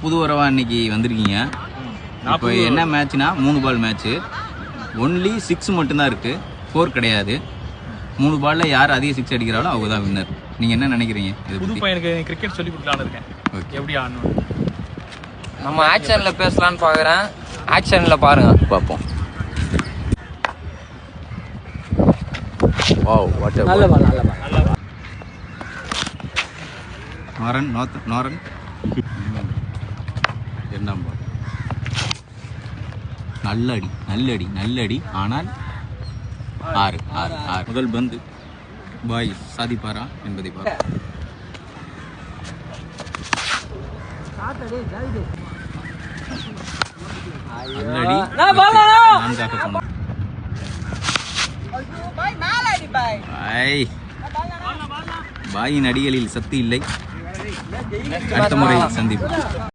புது வரவா இன்னைக்கு வந்திருக்கீங்க. இப்போ என்ன மேட்ச்னா 3 பால் மேட்ச்சு. ஒன்லி 6 மட்டும்தான் இருக்கு, 4 கிடையாது. 3 பால்ல யார் அதிக 6 அடிக்கிறாங்களோ அவங்க தான் வின்னர். நீங்க என்ன நினைக்கிறீங்க? புது பையனுக்கு கிரிக்கெட் சொல்லி கொடுக்கலான்னு இருக்கேன். எப்படி ஆடணும் நம்ம ஆக்ஷன்ல பேசலாம்னு பாக்குறேன். ஆக்ஷன்ல பாருங்க, பார்ப்போம். வாவ், வாட் எ நல்ல பால் நல்ல பால். நாரன் நாரன் இரண்டாம் பால். நல்லடி ஆனால் 6. முதல் பந்து பாய் சாதிப்பாரா என்பதை பார்ப்போம். நல்லடி 4 போனோம். பாயின் அடிகளில் சக்தி இல்லை. அடுத்த முறை சந்திப்போம்.